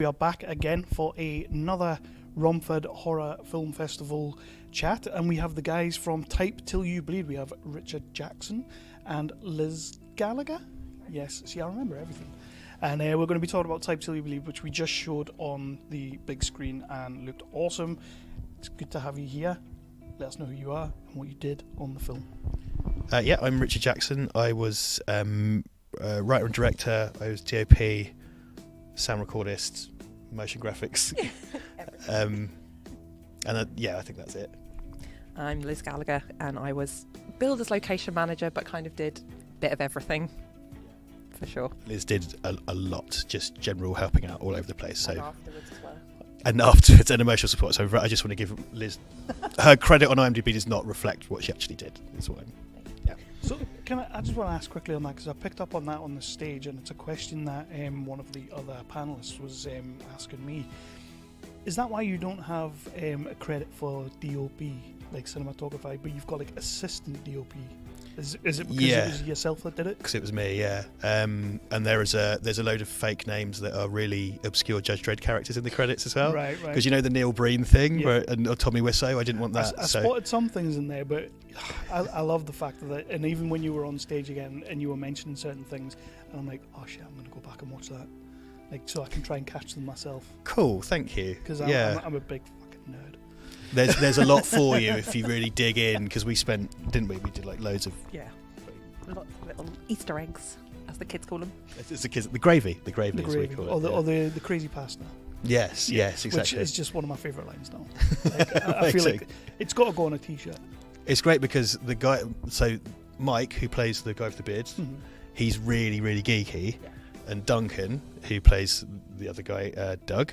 We are back again for another Romford Horror Film Festival chat, and we have the guys from Type Till You Bleed. We have Richard Jackson and Liz Gallagher. Yes, see, I remember everything. And we're going to be talking about Type Till You Bleed, which we just showed on the big screen and looked awesome. It's good to have you here. Let us know who you are and what you did on the film. I'm Richard Jackson. I was writer and director. I was DOP, sound recordist, motion graphics. I think that's it. I'm Liz Gallagher, and I was billed as location manager, but kind of did a bit of everything, for sure. Liz did a lot, just general helping out all over the place. So and afterwards as well. And afterwards, and emotional support. So I just want to give Liz her credit on IMDb does not reflect what she actually did. Is what I'm. Yeah. So I just want to ask quickly on that, because I picked up on that on the stage, and it's a question that one of the other panelists was asking me. Is that why you don't have a credit for DOP, like cinematography, but you've got like assistant DOP? Is it because it was yourself that did it? Because it was me, yeah. And there's a load of fake names that are really obscure Judge Dredd characters in the credits as well. Right. Because you know the Neil Breen thing, or Tommy Wiseau. I didn't want that. I spotted some things in there, but I love the fact that, and even when you were on stage again and you were mentioning certain things, and I'm like, oh shit, I'm gonna go back and watch that, like so I can try and catch them myself. Cool, thank you. Because I'm a big fucking nerd. There's a lot for you if you really dig in, because we did like loads of lots of little Easter eggs, as the kids call them. It's the kids, the gravy is what we call it. Or the crazy pasta. Yes, exactly. Which is just one of my favourite lines now. Like, I feel like it's got to go on a t-shirt. It's great because the guy, so Mike, who plays the guy with the beard, he's really, really geeky, and Duncan, who plays the other guy, Doug,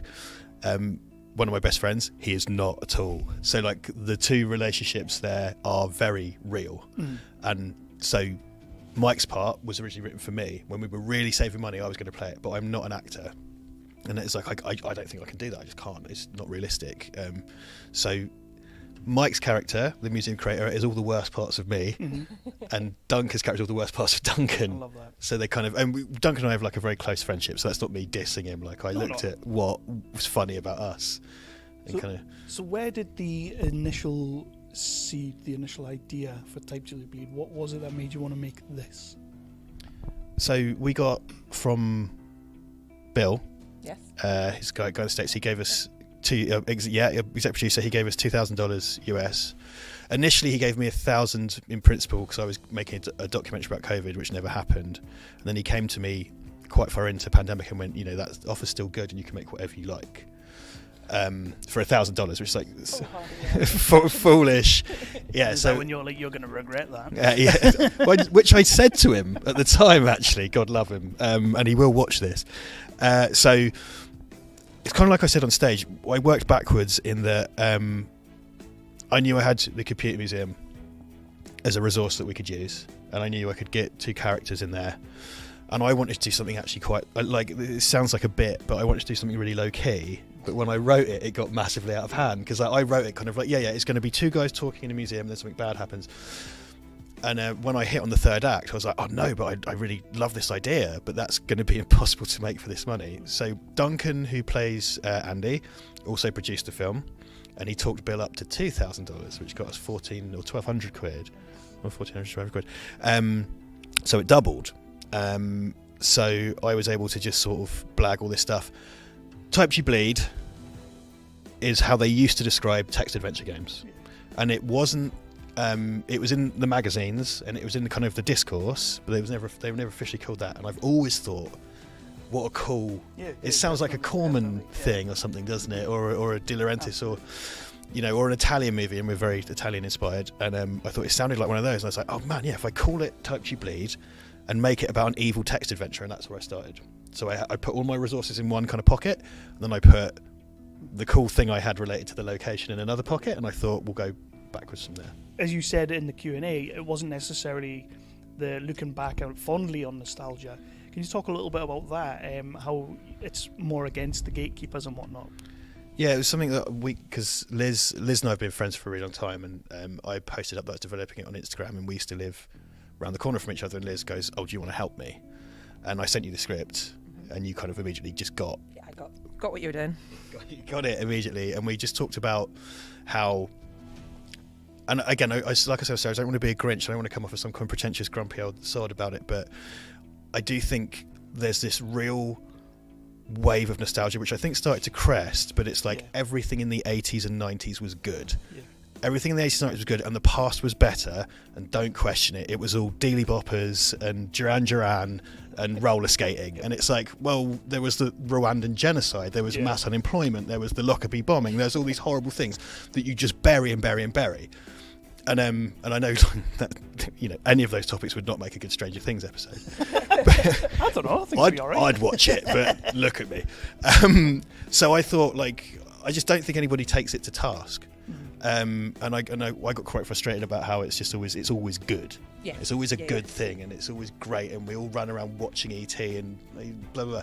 one of my best friends, he is not at all. So like the two relationships there are very real. And so Mike's part was originally written for me. When we were really saving money, I was going to play it, but I'm not an actor. And it's like, I don't think I can do that. I just can't. It's not realistic. So Mike's character, the museum creator, is all the worst parts of me, and Duncan's character is all the worst parts of Duncan. I love that. So they kind of, Duncan and I have like a very close friendship, so that's not me dissing him. Like I looked at what was funny about us. And so where did the initial seed, the initial idea for Type Till You Bleed, what was it that made you want to make this? So we got from Bill, his guy in the States, he gave us executive producer, he gave us $2,000 US. Initially he gave me $1,000 in principle because I was making a documentary about COVID, which never happened. And then he came to me quite far into pandemic and went, that offer's still good and you can make whatever you like. For $1,000, which is like foolish. Yeah. Is so that when you're like, you're going to regret that? Which I said to him at the time, actually, God love him, and he will watch this. So it's kind of like I said on stage. I worked backwards in that I knew I had the computer museum as a resource that we could use, and I knew I could get two characters in there. And I wanted to do something actually quite like, it sounds like a bit, but I wanted to do something really low key. But when I wrote it, it got massively out of hand because I wrote it kind of like, it's going to be two guys talking in a museum, and then something bad happens. And when I hit on the third act, I was like, oh no, but I really love this idea, but that's going to be impossible to make for this money. So Duncan, who plays Andy, also produced the film, and he talked Bill up to $2,000, which got us 14 or 1,200 quid, or 1,400 quid. So it doubled. So I was able to just sort of blag all this stuff. Type Till You Bleed is how they used to describe text adventure games, and it wasn't. It was in the magazines and it was in the kind of the discourse, but they were never officially called that. And I've always thought, what a cool. It sounds like a Corman thing or something, doesn't it? Or a De Laurentiis or or an Italian movie, and we're very Italian inspired. And I thought it sounded like one of those. And I was like, oh man, if I call it Type Till You Bleed and make it about an evil text adventure, and that's where I started. So I put all my resources in one kind of pocket, and then I put the cool thing I had related to the location in another pocket, and I thought we'll go backwards from there. As you said in the Q&A, it wasn't necessarily the looking back out fondly on nostalgia. Can you talk a little bit about that, how it's more against the gatekeepers and whatnot? Yeah, it was something that because Liz and I have been friends for a really long time, and I posted up that I was developing it on Instagram, and we used to live around the corner from each other, and Liz goes, oh, do you want to help me? And I sent you the script, and you kind of immediately just got got what you were doing. Got it immediately, and we just talked about how. And again, like I said, Sarah, I don't want to be a Grinch. I don't want to come off as some kind of pretentious, grumpy old sod about it. But I do think there's this real wave of nostalgia, which I think started to crest. But it's like everything in the 80s and 90s was good. Yeah. Everything in the 80s and 90s was good, and the past was better. And don't question it. It was all Dealey Boppers and Duran Duran and roller skating. And it's like, well, there was the Rwandan genocide. There was mass unemployment. There was the Lockerbie bombing. There's all these horrible things that you just bury and bury and bury. And I know that any of those topics would not make a good Stranger Things episode. I don't know. I think it'd be all right. I'd watch it, but look at me. So I thought, I just don't think anybody takes it to task. And I got quite frustrated about how it's always good. Yeah. It's always a good thing, and it's always great, and we all run around watching ET and blah blah blah.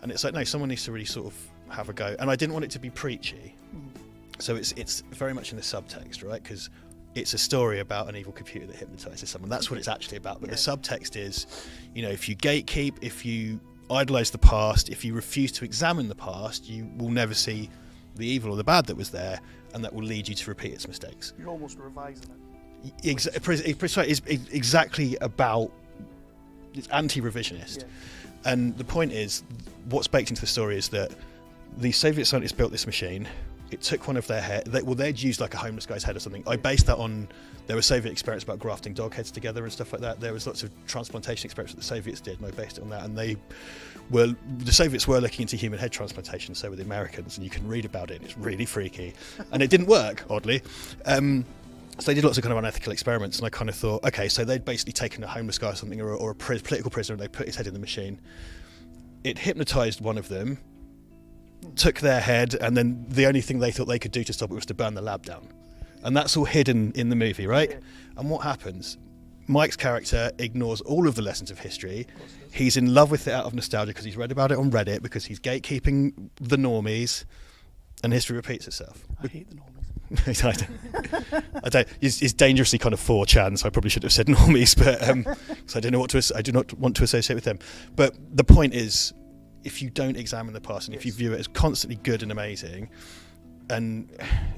And it's like, no, someone needs to really sort of have a go. And I didn't want it to be preachy, so it's very much in the subtext, right? Because it's a story about an evil computer that hypnotizes someone. That's what it's actually about. But the subtext is, if you gatekeep, if you idolize the past, if you refuse to examine the past, you will never see the evil or the bad that was there, and that will lead you to repeat its mistakes. You're almost revising it. It's exactly about, it's anti-revisionist. And the point is, what's baked into the story is that the Soviet scientists built this machine. It took one of their head. They'd used like a homeless guy's head or something. I based that on, there were Soviet experiments about grafting dog heads together and stuff like that. There was lots of transplantation experiments that the Soviets did, and I based it on that. And the Soviets were looking into human head transplantation, so were the Americans, and you can read about it, and it's really freaky. And it didn't work, oddly. So they did lots of kind of unethical experiments, and I kind of thought, okay, so they'd basically taken a homeless guy or something, or a political prisoner, and they put his head in the machine. It hypnotized one of them, took their head, and then the only thing they thought they could do to stop it was to burn the lab down. And that's all hidden in the movie, right? And what happens? Mike's character ignores all of the lessons of history. He's in love with it out of nostalgia because he's read about it on Reddit, because he's gatekeeping the normies, and history repeats itself. I hate the normies. I don't. It's dangerously kind of 4chan, so I probably should have said normies, but so I do not want to associate with them. But the point is, if you don't examine the past, and if you view it as constantly good and amazing, and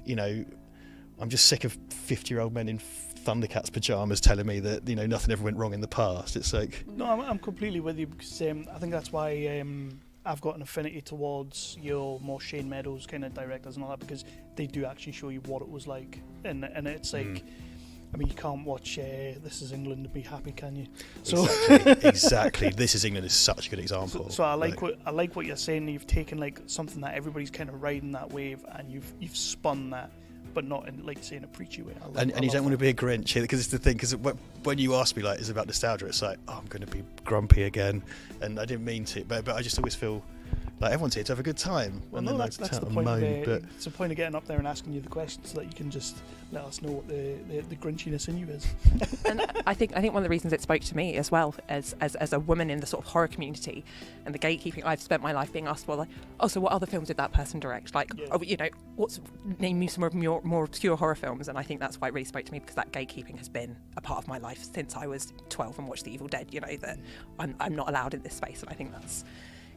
I'm just sick of 50-year-old men in Thundercats pajamas telling me that nothing ever went wrong in the past. It's like, no, I'm completely with you, because I think that's why I've got an affinity towards your more Shane Meadows kind of directors and all that, because they do actually show you what it was like, and it's like, I mean, you can't watch This Is England and be happy, can you? So exactly. This Is England is such a good example. So I like what you're saying. You've taken like something that everybody's kind of riding that wave, and you've spun that, but not in, like, say, in a preachy way. And you don't want to be a Grinch, because it's the thing. Because when you ask me, like, it's about nostalgia, it's like, oh, I'm going to be grumpy again, and I didn't mean to, but I just always feel like everyone's here to have a good time. Well, no, that's the point. It's the point of getting up there and asking you the questions, so that you can just let us know what the Grinchiness in you is. And I think one of the reasons it spoke to me as well, as a woman in the sort of horror community and the gatekeeping, I've spent my life being asked, well, like, oh, so what other films did that person direct? Like, name me some of your more obscure horror films. And I think that's why it really spoke to me, because that gatekeeping has been a part of my life since I was 12 and watched The Evil Dead. That I'm not allowed in this space, and I think that's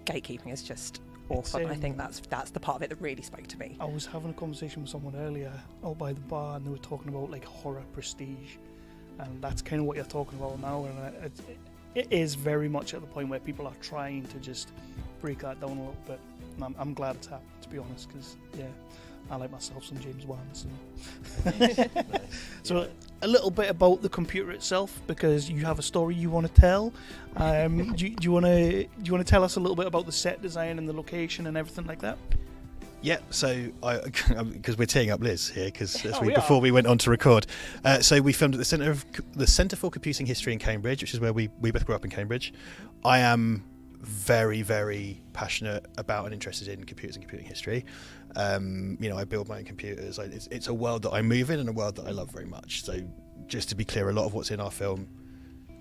gatekeeping is just awful. And I think that's the part of it that really spoke to me. I was having a conversation with someone earlier out by the bar, and they were talking about like horror prestige, and that's kind of what you're talking about now. And it is very much at the point where people are trying to just break that down a little bit. And I'm glad it's happened, to be honest, because I like myself some James Wan. So a little bit about the computer itself, because you have a story you want to tell. Do you want to tell us a little bit about the set design and the location and everything like that? Yeah, so because we're teeing up Liz here, because before we went on to record, so we filmed at the Centre for Computing History in Cambridge, which is where we both grew up in Cambridge. I am very, very passionate about and interested in computers and computing history. I build my own computers. It's a world that I move in, and a world that I love very much. So just to be clear, a lot of what's in our film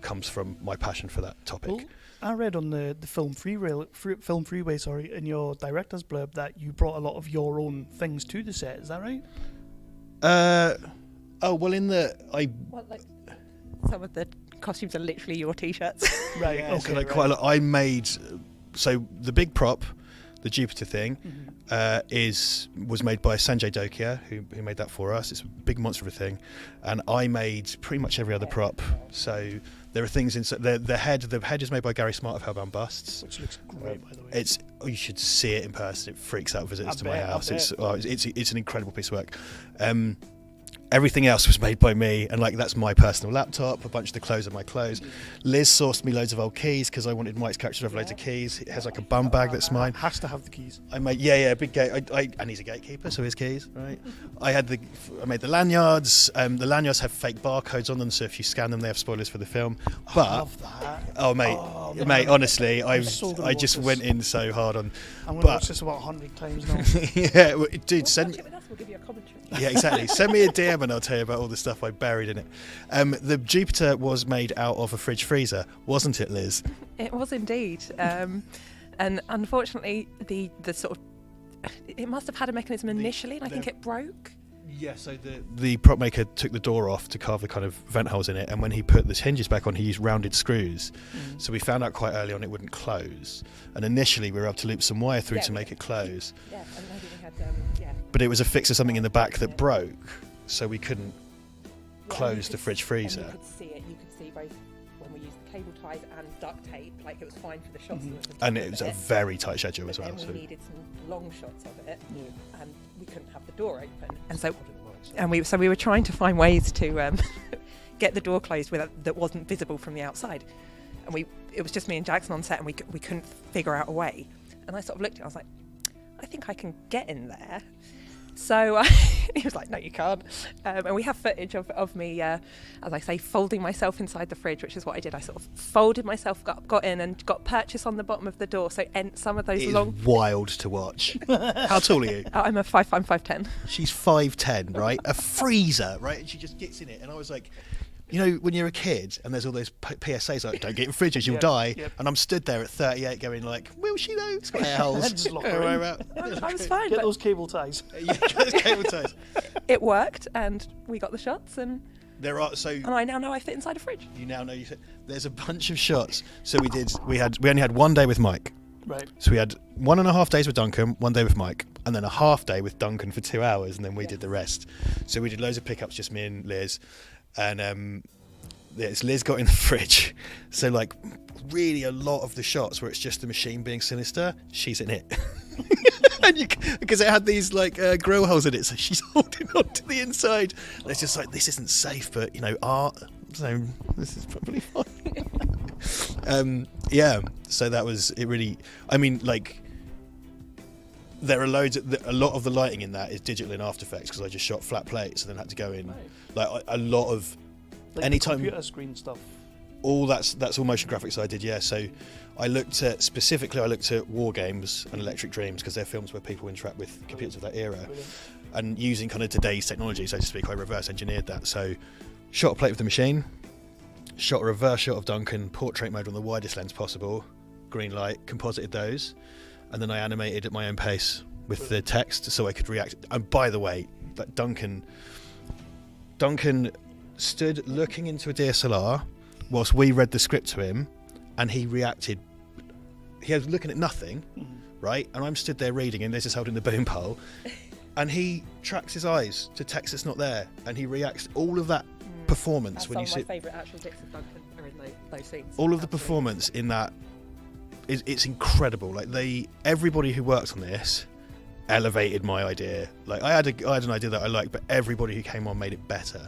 comes from my passion for that topic. Well, I read on the Film Freeway, in your director's blurb, that you brought a lot of your own things to the set. Is that right? Some of the costumes are literally your t-shirts. Right. Yeah, okay. So quite a lot. I made the big prop, the Jupiter thing, Mm-hmm. was made by Sanjay Dokia, who made that for us. It's a big monster of a thing, and I made pretty much every other prop. So there are things in the head. The head is made by Gary Smart of Hellbound Busts. Which looks great, by the way. You should see it in person. It freaks out visitors to my bet, I house. bet. It's an incredible piece of work. Everything else was made by me, and like that's my personal laptop. A bunch of the clothes are my clothes. Liz sourced me loads of old keys because I wanted Mike's character to have loads of keys. It has like a bum bag that's mine. Has to have the keys. I made big gate. And he's a gatekeeper, so his keys, right? I made the lanyards. The lanyards have fake barcodes on them, so if you scan them, they have spoilers for the film. But I love that. oh man. mate, honestly, I so gonna just watch went this. in so hard on. I'm going to But watch this about 100 times now. yeah, well, dude, send Watch it with us, we'll give you a commentary. yeah, exactly. Send me a DM and I'll tell you about all the stuff I buried in it. The Jupiter was made out of a fridge freezer, wasn't it, Liz? It was indeed, and unfortunately, the sort of it must have had a mechanism initially, and I think it broke. Yeah, so the prop maker took the door off to carve the kind of vent holes in it, and when he put the hinges back on, he used rounded screws. So we found out quite early on it wouldn't close, and initially we were able to loop some wire through Yeah, to we make it close. Yeah, and maybe we had But it was a fix of something in the back that broke, so we couldn't close the fridge freezer. And you could see it. You could see both when we used the cable ties and duct tape. Like it was fine for the shots. And it was a very tight schedule as But well. then So we needed some long shots of it, Yeah. and we couldn't have the door open. And so we were trying to find ways to get the door closed that wasn't visible from the outside. And it was just me and Jackson on set, and we couldn't figure out a way. And I sort of looked at it, I was like, I think I can get in there. So he was like, no, you can't. And we have footage of me, as I say, folding myself inside the fridge, which is what I did. I sort of folded myself, got in, and got purchase on the bottom of the door. So some of those it is long. wild to watch. How tall are you? I'm 5'10". She's 5'10", right? A freezer, right? And she just gets in it. And I was like, you know, when you're a kid and there's all those PSAs like, don't get in fridges, you'll die. Yep. And I'm stood there at 38 going like, will she though? It's got air holes. Just lock her in. I was fine. Get But those cable ties. Yeah, get those cable ties. it worked, and we got the shots, and There are I now know I fit inside a fridge. you now know there's a bunch of shots. So we only had 1 day with Mike. Right. So we had 1.5 days with Duncan, 1 day with Mike, and then a half day with Duncan for 2 hours, and then we did the rest. So we did loads of pickups, just me and Liz, and Liz got in the fridge. So like really a lot of the shots where it's just the machine being sinister, she's in it. And because it had these like grill holes in it, so she's holding on to the inside. And it's just like, this isn't safe, but you know, art, so this is probably fine. Yeah, so that was it. Really, I mean, like there are a lot of the lighting in that is digital in After Effects because I just shot flat plates and then had to go in like a lot of Like anytime computer screen stuff. all that's all motion graphics I did. Yeah, so I looked at War Games and Electric Dreams because they're films where people interact with computers of that era. Brilliant. And using kind of today's technology, so to speak, I reverse engineered that. So shot a plate with the machine, shot a reverse shot of Duncan, portrait mode on the widest lens possible, green light, composited those, and then I animated at my own pace with the text so I could react. And by the way, that Duncan stood looking into a DSLR whilst we read the script to him, and he reacted. He was looking at nothing, right? And I'm stood there reading, and Liz is holding the boom pole, and he tracks his eyes to text that's not there, and he reacts. All of that performance when you see my favourite actual bits of Duncan are in those scenes. all of the performance in that it's incredible. Like everybody who worked on this elevated my idea. Like I had an idea that I liked, but everybody who came on made it better.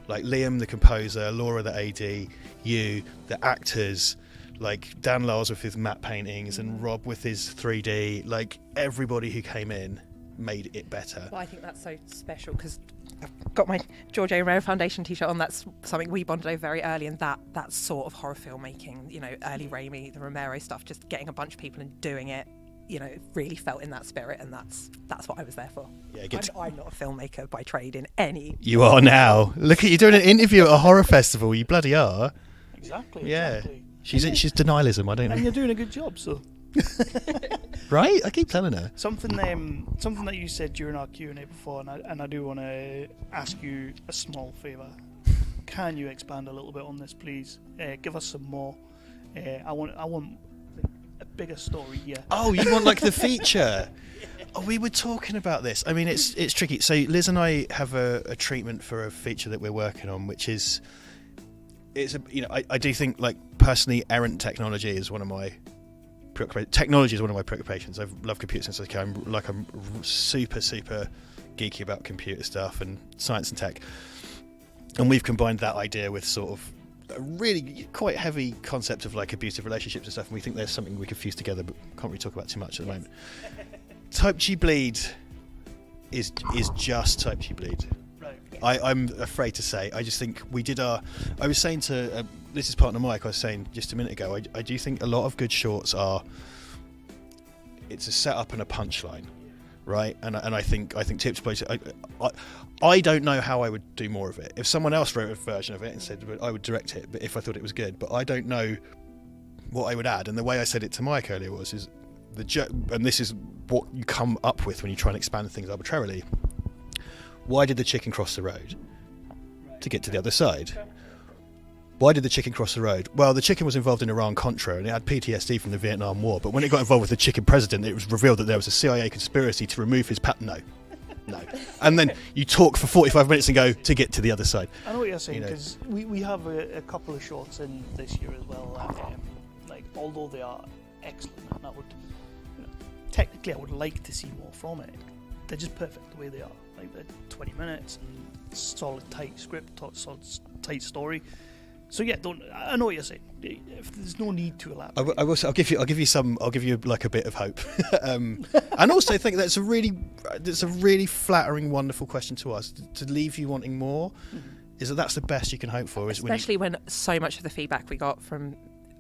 Like Liam the composer, Laura the AD, you the actors, like Dan Lars with his matte paintings and Rob with his 3D. Like everybody who came in made it better. Well, I think that's so special because I've got my George A. Romero Foundation t-shirt on. That's something we bonded over very early, and that sort of horror filmmaking, you know, early Raimi, the Romero stuff, just getting a bunch of people and doing it, you know, really felt in that spirit, and that's what I was there for. Yeah, I'm not a filmmaker by trade in any. You are now. Look at you doing an interview at a horror festival. You bloody are. Exactly. Yeah. Exactly. She's denialism. I don't And know. you're doing a good job. So Right? I keep telling her. something that you said during our Q&A before, and I do want to ask you a small favour. Can you expand a little bit on this, please? Give us some more. I want a bigger story. Yeah. Oh, you want like the feature? Oh, we were talking about this. I mean, it's tricky. So Liz and I have a treatment for a feature that we're working on, which is, I do think, like, personally, errant technology is one of my preoccupations. I've loved computers since I was a kid. I'm super geeky about computer stuff and science and tech, and we've combined that idea with sort of a really quite heavy concept of like abusive relationships and stuff, and we think there's something we could fuse together, but can't really talk about too much at the moment. Type G bleed is just Type G bleed. Right. I'm afraid to say. I just think I was saying to this is partner Mike. I was saying just a minute ago. I do think a lot of good shorts it's a setup and a punchline, right? And I think Tips Place. I don't know how I would do more of it. If someone else wrote a version of it and said I would direct it, but if I thought it was good, but I don't know what I would add. And the way I said it to Mike earlier was and this is what you come up with when you try and expand things arbitrarily. Why did the chicken cross the road? To get to the other side. Why did the chicken cross the road? Well, the chicken was involved in Iran-Contra and it had PTSD from the Vietnam War, but when it got involved with the chicken president, it was revealed that there was a CIA conspiracy to remove his No. And then you talk for 45 minutes and go to get to the other side. I know what you're saying, because we have a couple of shorts in this year as well, like, although they are excellent, and I would, technically I would like to see more from it. They're just perfect the way they are. Like, they're 20 minutes and solid tight script, solid tight story. So yeah, I know what you're saying. If there's no need to elaborate. I'll give you like a bit of hope, and also think that's a really flattering, wonderful question to ask. To leave you wanting more, that's the best you can hope for. Especially when so much of the feedback we got from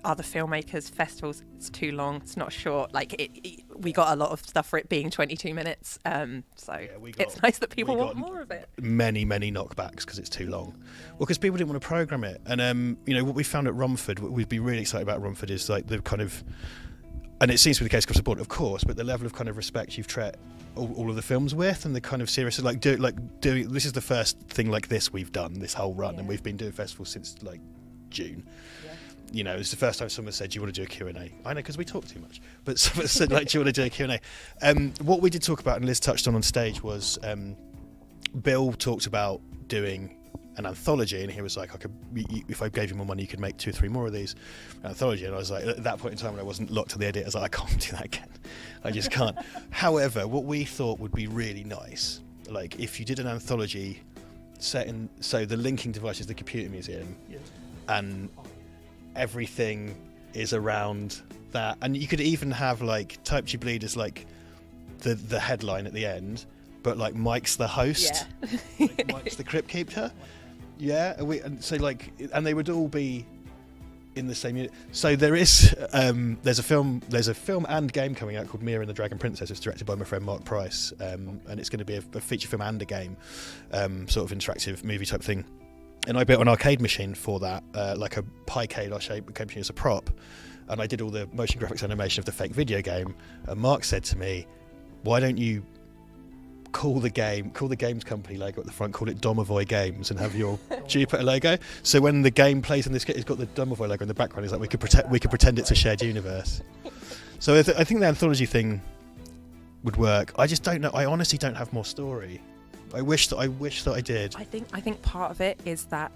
other filmmakers, festivals, it's too long, it's not short. Like we got a lot of stuff for it being 22 minutes. It's nice that people want more of it. Many knockbacks because it's too long. Well, because people didn't want to program it. And what we found at Romford, what we'd be really excited about Romford is like the kind of, and it seems to be the case across the board, of course, but the level of kind of respect you've treated all of the films with, and the kind of seriousness, like doing. This is the first thing like this we've done this whole run, and we've been doing festivals since like June. It's the first time someone said, do you want to do a Q&A? I know, because we talk too much. But someone said, like, do you want to do a Q&A? What we did talk about, and Liz touched on stage, was Bill talked about doing an anthology, and he was like, if I gave you more money, you could make 2 or 3 more of these. An anthology. And I was like, at that point in time when I wasn't locked to the idea, I was like, I can't do that again. I just can't. However, what we thought would be really nice, like, if you did an anthology set in, so the linking device is the computer museum, and everything is around that, and you could even have like Type G Bleed as like the headline at the end, but like Mike's the host, like Mike's the crypt keeper, and they would all be in the same unit. So there's a film and game coming out called Mia and the Dragon Princess. It's directed by my friend Mark Price, and it's going to be a feature film and a game, sort of interactive movie type thing. And I built an arcade machine for that, like a Piecade arcade machine as a prop. And I did all the motion graphics animation of the fake video game. And Mark said to me, why don't you call the games company logo at the front, call it Domovoy Games, and have your Jupiter logo? So when the game plays in this, it's got the Domovoy logo in the background. It's like we could pretend it's a shared universe. So I think the anthology thing would work. I just don't know. I honestly don't have more story. I wish that I did. I think part of it is that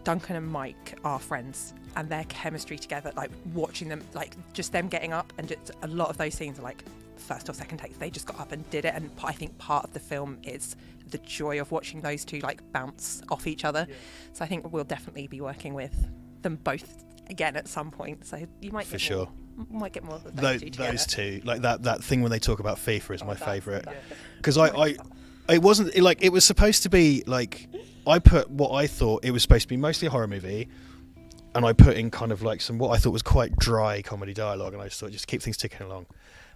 Duncan and Mike are friends, and their chemistry together, like watching them, like just them getting up, and just a lot of those scenes are like first or second takes. They just got up and did it, and I think part of the film is the joy of watching those two like bounce off each other. So I think we'll definitely be working with them both again at some point. So you might might get more of those two. Like that thing when they talk about FIFA is my favourite, because it wasn't like, it was supposed to be like, I put what I thought it was supposed to be mostly a horror movie, and I put in kind of like some what I thought was quite dry comedy dialogue, and I just thought just keep things ticking along.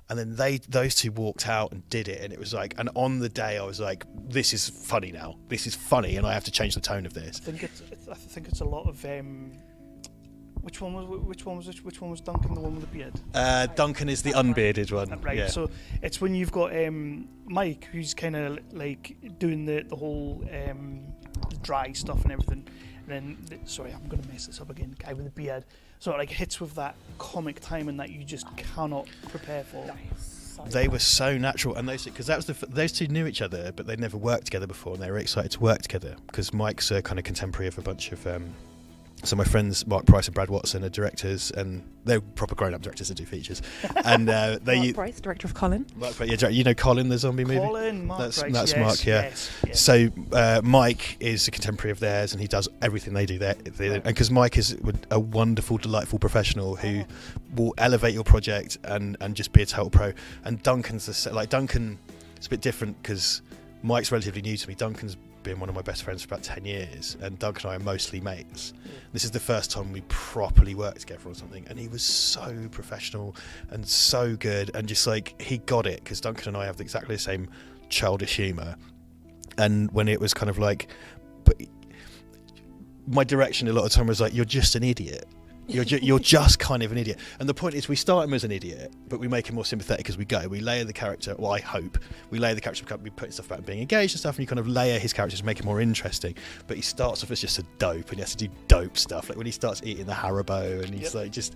And then those two walked out and did it, and it was like, and on the day I was like, this is funny now. This is funny, and I have to change the tone of this. I think it's a lot of Which one was Duncan, the one with the beard? Duncan is the unbearded one. Right. Yeah. So it's when you've got Mike, who's kind of like doing the whole the dry stuff and everything. And then, sorry, I'm going to mess this up again. Guy with the beard sort of like hits with that comic timing that you just cannot prepare for. They were so natural, and because that was those two knew each other, but they'd never worked together before, and they were excited to work together because Mike's a kind of contemporary of a bunch of. So my friends Mark Price and Brad Watson are directors, and they're proper grown-up directors that do features. And Mark Price, director of Colin. You know Colin, the zombie movie. Mark that's Price, that's yes, Mark, yeah. Yes. So Mike is a contemporary of theirs, and he does everything they do there. And because Mike is a wonderful, delightful professional who will elevate your project and just be a total pro. And Duncan's Duncan. It's a bit different because Mike's relatively new to me. Duncan's been one of my best friends for about 10 years, and Duncan and I are mostly mates. This is the first time we properly worked together on something, and he was so professional and so good, and just like he got it, because Duncan and I have exactly the same childish humour. And when it was kind of like, but my direction a lot of the time was like, you're just an idiot. You're just kind of an idiot. And the point is, we start him as an idiot, but we make him more sympathetic as we go. We layer the character, well, I hope, we layer the character, we put stuff about being engaged and stuff, and you kind of layer his characters to make it more interesting. But he starts off as just a dope, and he has to do dope stuff. Like when he starts eating the Haribo, and he's like just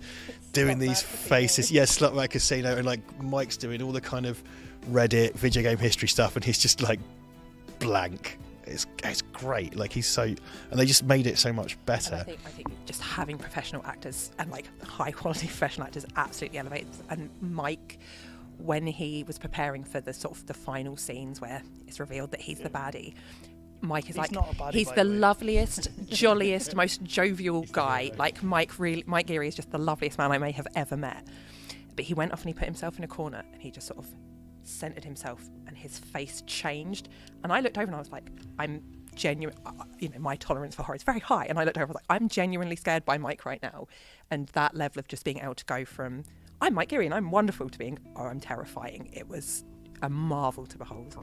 doing these faces. Yeah, Slut Mad Casino, and like Mike's doing all the kind of Reddit, video game history stuff, and he's just like blank. It's great. Like he's so, and they just made it so much better. And I think just having professional actors and like high quality professional actors absolutely elevates. And Mike, when he was preparing for the sort of the final scenes where it's revealed that he's the baddie, Mike is he's the loveliest, jolliest, most jovial guy. Like Mike Geary is just the loveliest man I may have ever met. But he went off and he put himself in a corner, and he just sort of centered himself, and his face changed. And I looked over and I was like, I'm genuine, my tolerance for horror is very high, and I looked over and I was like, I'm genuinely scared by Mike right now. And that level of just being able to go from I'm Mike Geary and I'm wonderful to being I'm terrifying, it was a marvel to behold.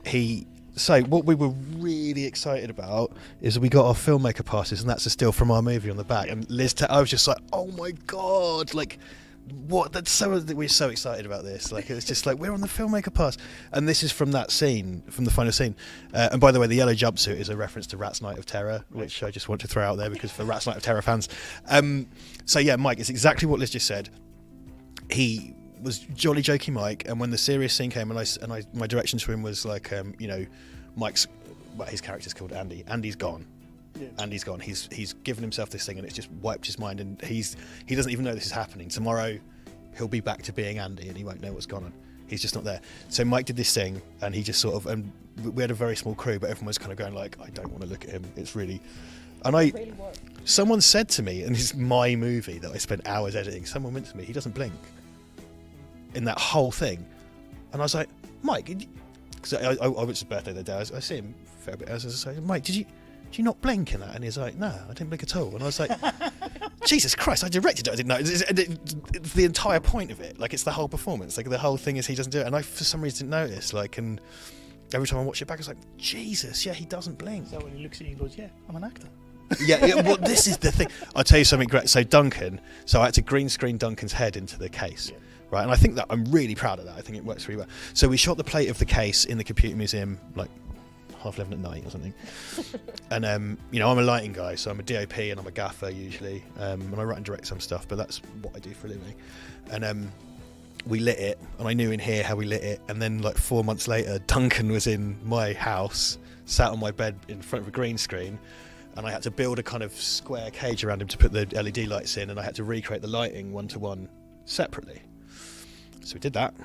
So what we were really excited about is we got our filmmaker passes, and that's a still from our movie on the back. And Liz, I was just like, oh my god, like what? We're so excited about this. Like it's just like we're on the filmmaker pass, and this is from that scene, from the final scene. And by the way, the yellow jumpsuit is a reference to Rat's Night of Terror, which I just want to throw out there because for Rat's Night of Terror fans. So yeah, Mike, it's exactly what Liz just said. He was jolly jokey Mike, and when the serious scene came, and my direction to him was like, Mike's, his character's called Andy. Andy's gone. Yeah. Andy's gone. He's given himself this thing, and it's just wiped his mind, and he doesn't even know this is happening. Tomorrow, he'll be back to being Andy, and he won't know what's gone on. He's just not there. So Mike did this thing, and he just sort of, and we had a very small crew, but everyone was kind of going like, I don't want to look at him. It's really, and someone said to me, and this is my movie that I spent hours editing. Someone went to me, he doesn't blink in that whole thing, and I was like, Mike, because I went to his birthday the day. I see him a fair bit. I was like, Mike, did you not blink in that? And he's like, no, I didn't blink at all. And I was like, Jesus Christ, I directed it, I didn't know. It's the entire point of it. Like, it's the whole performance. Like, the whole thing is he doesn't do it. And I, for some reason, didn't notice. Like, and every time I watch it back, I was like, Jesus, yeah, he doesn't blink. So when he looks at you and goes, yeah, I'm an actor. Yeah, well, this is the thing. I'll tell you something great. So I had to green screen Duncan's head into the case. Yeah. Right, and I think that I'm really proud of that. I think it works really well. So we shot the plate of the case in the Computer Museum like 11:30 at night or something. And I'm a lighting guy, so I'm a DOP and I'm a gaffer usually, and I write and direct some stuff, but that's what I do for a living. And we lit it, and I knew in here how we lit it. And then like 4 months later, Duncan was in my house, sat on my bed in front of a green screen, and I had to build a kind of square cage around him to put the LED lights in, and I had to recreate the lighting one-to-one separately. So we did that,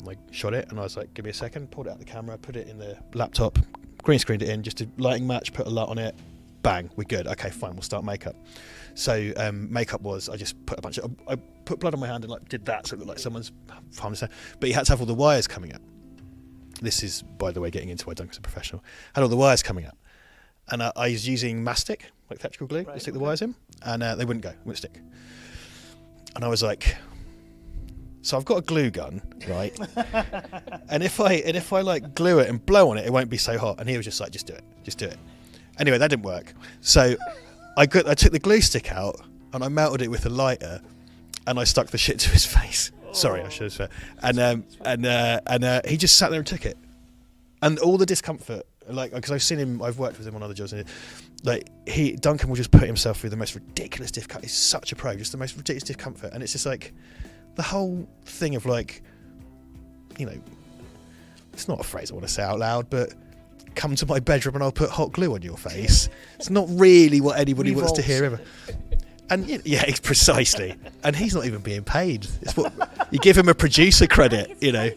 like shot it, and I was like, give me a second, pulled it out the camera, put it in the laptop, green screened it in, just a lighting match, put a light on it, bang, we're good. Okay, fine, we'll start makeup. So makeup was, I just put I put blood on my hand and like did that so it looked like someone's harmed himself. But you had to have all the wires coming up. This is, by the way, getting into why Duncan's a professional. Had all the wires coming up. And I was using mastic, like electrical glue, to stick the wires in, and they wouldn't stick. And I was like, so I've got a glue gun, right? and if I like glue it and blow on it, it won't be so hot. And he was just like, just do it. Anyway, that didn't work. So I took the glue stick out and I melted it with a lighter, and I stuck the shit to his face. Sorry, I should have said. And he just sat there and took it. And all the discomfort, like, because I've worked with him on other jobs, and like Duncan will just put himself through the most ridiculous difficult. He's such a pro, just the most ridiculous discomfort, and it's just like the whole thing of like, you know, it's not a phrase I want to say out loud, but come to my bedroom and I'll put hot glue on your face. It's not really what anybody wants to hear ever. And yeah, precisely. And he's not even being paid. It's what you give him a producer credit, you know.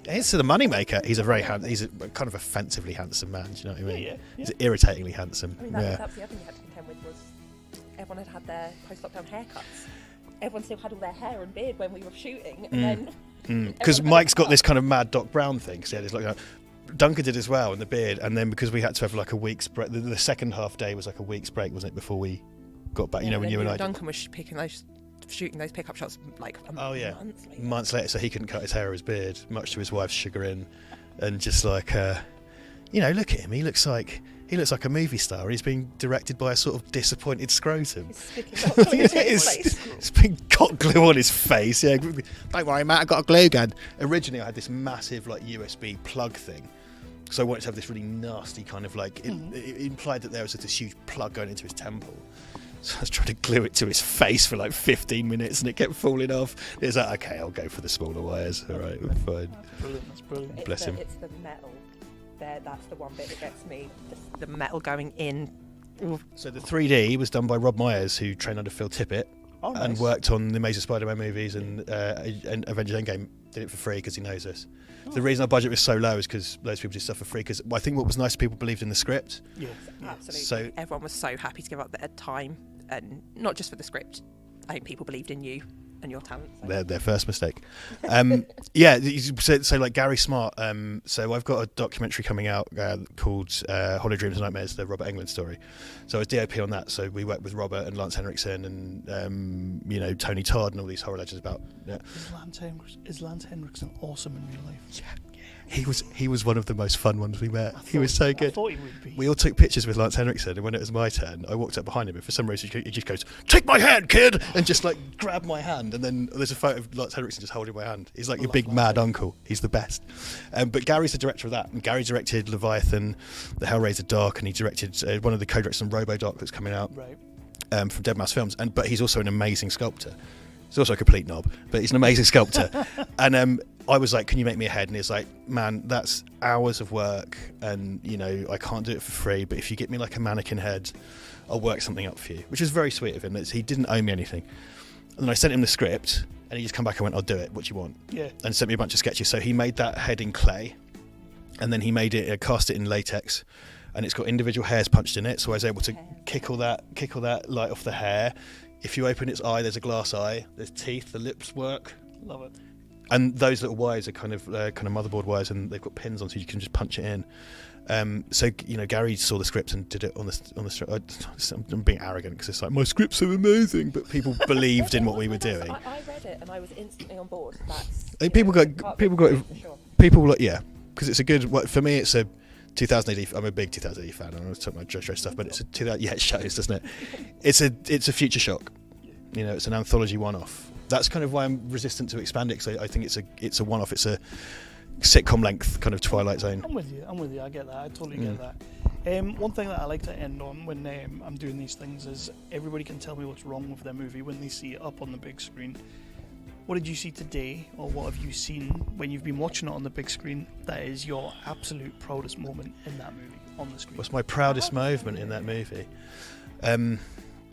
He's the moneymaker. He's he's a kind of offensively handsome man. Do you know what I mean? Yeah. He's irritatingly handsome. I mean, that was the other thing you had to contend with was everyone had their post-lockdown haircuts. Everyone still had all their hair and beard when we were shooting, and then because Mike's got this kind of mad Doc Brown thing. So he had this like. Duncan did as well in the beard, and then because we had to have like a week's break, the second half day was like a week's break, wasn't it, before we got back? You know, when you and I. Duncan was shooting those pickup shots like months later, so he couldn't cut his hair or his beard, much to his wife's chagrin, and just like, you know, look at him. He looks like a movie star. He's being directed by a sort of disappointed scrotum. It's been got glue on his face. Yeah, don't worry, Matt. I got a glue gun. Originally, I had this massive like USB plug thing. So I wanted to have this really nasty kind of like, it implied that there was this huge plug going into his temple. So I was trying to glue it to his face for like 15 minutes and it kept falling off. It was like, okay, I'll go for the smaller wires. All right, we're fine. That's brilliant. Bless him. It's the metal. That's the one bit that gets me. The metal going in. Ooh. So the 3D was done by Rob Myers, who trained under Phil Tippett. Oh, nice. And worked on the Amazing Spider-Man movies and Avengers Endgame. Did it for free because he knows us. Oh. The reason our budget was so low is because loads of people did stuff for free. Because I think what was nice, people believed in the script. Yeah, absolutely. So everyone was so happy to give up their time, and not just for the script. I think people believed in you and your talent. So. Their first mistake. Yeah, so like Gary Smart. So I've got a documentary coming out called Hollow Dreams and Nightmares, the Robert Englund story. So I was DOP on that. So we worked with Robert and Lance Henriksen and you know, Tony Todd and all these horror legends about. Yeah. Is Lance Henriksen awesome in real life? Yeah. He was one of the most fun ones we met. He was so good. I thought he would be. We all took pictures with Lance Henriksen, and when it was my turn, I walked up behind him, and for some reason he just goes, "Take my hand, kid!" and just like grabbed my hand. And then there's a photo of Lance Henriksen just holding my hand. He's like your big mad uncle. He's the best. But Gary's the director of that, and Gary directed Leviathan, The Hellraiser doc, and he directed one of the co-directors on Robo doc that's coming out from Dead Mouse Films. But he's also an amazing sculptor. He's also a complete knob, but he's an amazing sculptor. And I was like, "Can you make me a head?" And he's like, "Man, that's hours of work, and you know I can't do it for free. But if you get me like a mannequin head, I'll work something up for you." Which is very sweet of him. He didn't owe me anything. And then I sent him the script, and he just come back and went, "I'll do it. What do you want?" Yeah. And sent me a bunch of sketches. So he made that head in clay, and then he made it, cast it in latex, and it's got individual hairs punched in it. So I was able to kick all that light off the hair. If you open its eye, there's a glass eye. There's teeth. The lips work. Love it. And those little wires are kind of motherboard wires, and they've got pins on, so you can just punch it in. So you know, Gary saw the script and did it on the. I'm being arrogant because it's like my scripts are amazing, but people believed in what we were doing. I read it and I was instantly on board. People like because it's a good. For me, it's a 2000 AD. I'm a big 2000 AD fan. I always talk about JoJo stuff, but it's a 2000. Yeah, it shows, doesn't it? It's a future shock. You know, it's an anthology one-off. That's kind of why I'm resistant to expand it, because I think it's a one-off. It's a sitcom length kind of Twilight Zone. I'm with you. I get that. I totally get that. One thing that I like to end on when I'm doing these things is everybody can tell me what's wrong with their movie when they see it up on the big screen. What did you see today, or what have you seen when you've been watching it on the big screen that is your absolute proudest moment in that movie on the screen? What's my proudest moment in that movie?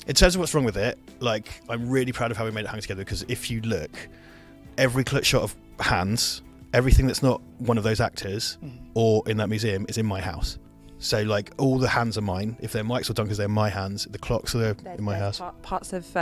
In terms of what's wrong with it, like, I'm really proud of how we made it hang together, because if you look, every shot of hands, everything that's not one of those actors or in that museum is in my house. So like all the hands are mine. If they're Mike's or Duncan's, they're my hands. The clocks are in my house. Parts of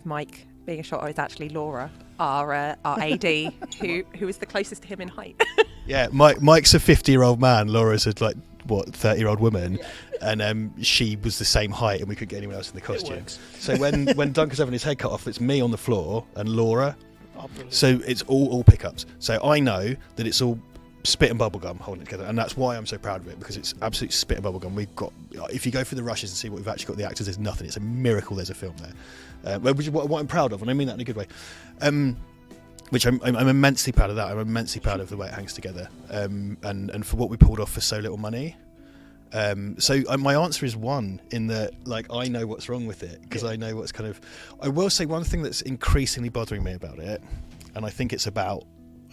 Mike being a shot is actually Laura, our AD, who is the closest to him in height. Yeah, Mike's a 50-year-old man. Laura's a 30-year-old woman, and she was the same height, and we couldn't get anyone else in the costume. So when Duncan's having his head cut off, it's me on the floor and Laura. Oh, so it's all pickups. So I know that it's all spit and bubblegum holding it together, and that's why I'm so proud of it, because it's absolute spit and bubblegum. We've got, if you go through the rushes and see what we've actually got, the actors, there's nothing. It's a miracle there's a film there, which is what I'm proud of, and I mean that in a good way. Which I'm immensely proud of that. I'm immensely proud of the way it hangs together, and for what we pulled off for so little money. So my answer is 1, in that like I know what's wrong with it, because I know what's kind of. I will say one thing that's increasingly bothering me about it, and I think it's about.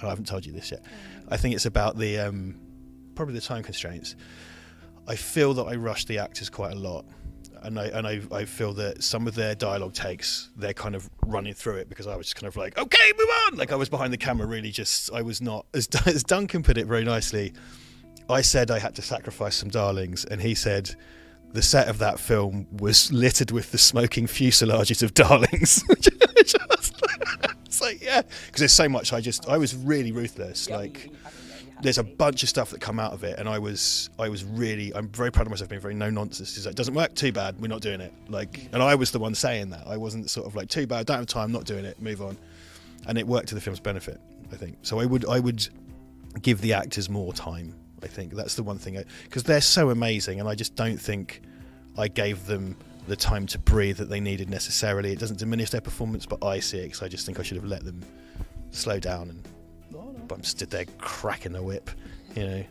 I haven't told you this yet. I think it's about the probably the time constraints. I feel that I rush the actors quite a lot, and I feel that some of their dialogue takes, they're kind of running through it, because I was just kind of like, okay, move on. Like I was behind the camera, really just. I was not as Duncan put it very nicely. I said I had to sacrifice some darlings, and he said the set of that film was littered with the smoking fuselages of darlings. It's like, yeah, because there's so much. I was really ruthless. Like, there's a bunch of stuff that come out of it, and I'm very proud of myself being very no nonsense. It's like, it doesn't work, too bad, we're not doing it. Like, and I was the one saying that. I wasn't sort of like, too bad, don't have time, not doing it, move on. And it worked to the film's benefit, I think. So I would give the actors more time. I think that's the one thing, because they're so amazing, and I just don't think I gave them the time to breathe that they needed necessarily. It doesn't diminish their performance, but I see it, because I just think I should have let them slow down. And but I'm stood there cracking the whip, you know.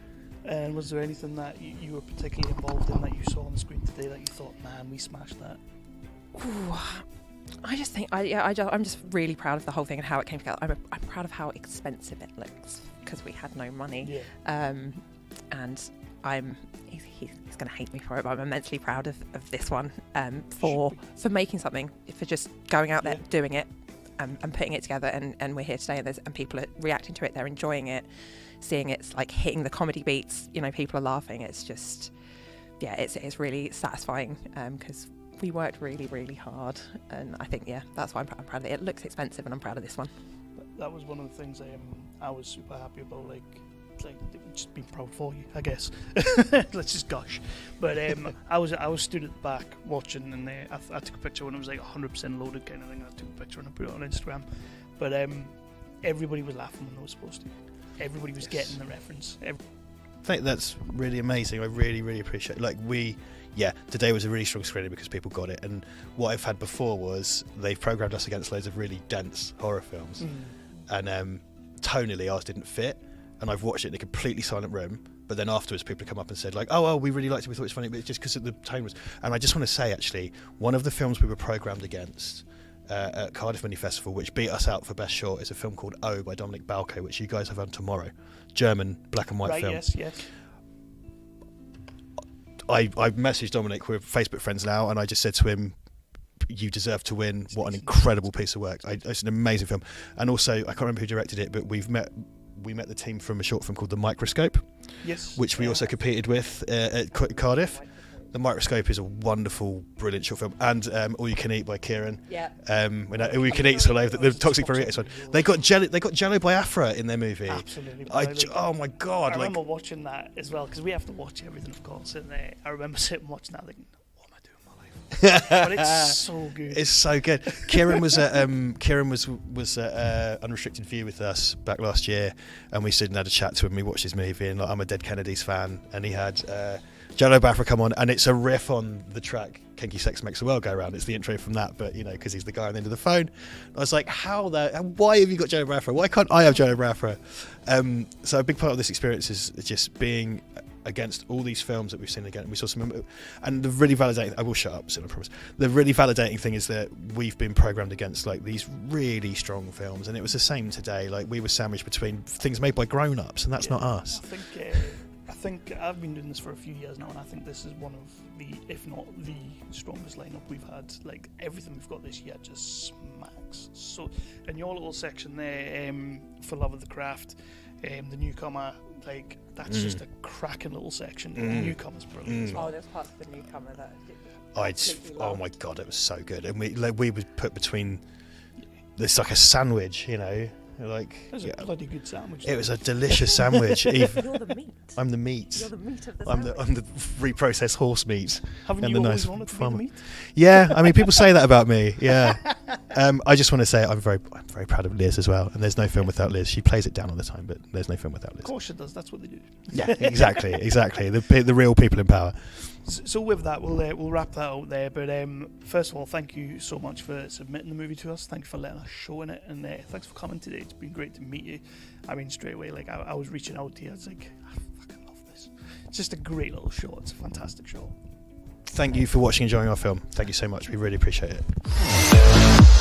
And was there anything that you were particularly involved in that you saw on the screen today that you thought, man, we smashed that? Ooh, I just think I'm just really proud of the whole thing and how it came together. I'm proud of how expensive it looks, because we had no money. Yeah. And he's going to hate me for it, but I'm immensely proud of this one, for making something, for just going out there, doing it, and putting it together, and we're here today, and people are reacting to it, they're enjoying it, seeing it's like hitting the comedy beats, you know, people are laughing. It's just, yeah, it's really satisfying, because we worked really, really hard, and I think, that's why I'm proud of it. It looks expensive, and I'm proud of this one. That was one of the things I was super happy about, like just being proud for you, I guess. Let's just gush. But I was stood at the back watching, and I took a picture when it was like 100% loaded kind of thing. I took a picture and I put it on Instagram. But everybody was laughing when they were supposed to. Everybody was getting the reference. I think that's really amazing. I really, really appreciate it. Like today was a really strong screening because people got it. And what I've had before was they've programmed us against loads of really dense horror films. And tonally ours didn't fit. And I've watched it in a completely silent room, but then afterwards people have come up and said like, oh, we really liked it, we thought it was funny, but it's just because the tone was. And I just want to say, actually, one of the films we were programmed against at Cardiff Mini Festival, which beat us out for Best Short, is a film called O by Dominic Balko, which you guys have on tomorrow. German black and white film. Yes. I messaged Dominic, we're Facebook friends now, and I just said to him, you deserve to win. What an incredible piece of work. It's an amazing film. And also, I can't remember who directed it, but we met the team from a short film called The Microscope, which we also competed with at Cardiff. The Microscope is a wonderful, brilliant short film, and All You Can Eat by Kieran. All You Can Eat, the Toxic Burritos one. They got Jello Biafra in their movie. Absolutely. Oh my god! I remember watching that as well, because we have to watch everything, of course. And I remember sitting watching that, thinking, what am I doing with my life? But it's so good. It's so good. Kieran was at Unrestricted View with us back last year, and we stood and had a chat to him. We watched his movie, and I'm a Dead Kennedys fan, and he had Jello Biafra come on, and it's a riff on the track Kinky Sex Makes the World Go Round. It's the intro from that, but because he's the guy on the end of the phone. I was like, why have you got Jello Biafra? Why can't I have Jello Biafra? So a big part of this experience is just being against all these films that we've seen again. We saw some, and the really validating. I will shut up soon, I promise. The really validating thing is that we've been programmed against like these really strong films, and it was the same today. Like we were sandwiched between things made by grown-ups, and that's not us. I think I've been doing this for a few years now, and I think this is one of the, if not the strongest lineup we've had. Like everything we've got this year just smacks. So, in your little section there, for Love of the Craft, the Newcomer, like that's just a cracking little section. The Newcomer's brilliant as well. Oh, there's parts of the Newcomer that oh my god, it was so good, and we were put between. It's like a sandwich, Like, it was a bloody good sandwich. It was a delicious sandwich. You're the meat. I'm the meat. You're the meat of the sandwich. I'm the reprocessed horse meat. Haven't you always wanted to be the meat? Yeah, I mean, people say that about me. Yeah. I just want to say I'm very proud of Liz as well. And there's no film without Liz. She plays it down all the time, but there's no film without Liz. Of course she does. That's what they do. Yeah, exactly. The real people in power. So with that, we'll wrap that out there. But first of all, thank you so much for submitting the movie to us. Thank you for letting us show in it, and thanks for coming today. It's been great to meet you. I mean, straight away, like I was reaching out to you. I was like, I fucking love this. It's just a great little show. It's a fantastic show. Thank you for watching and enjoying our film. Thank you so much. We really appreciate it.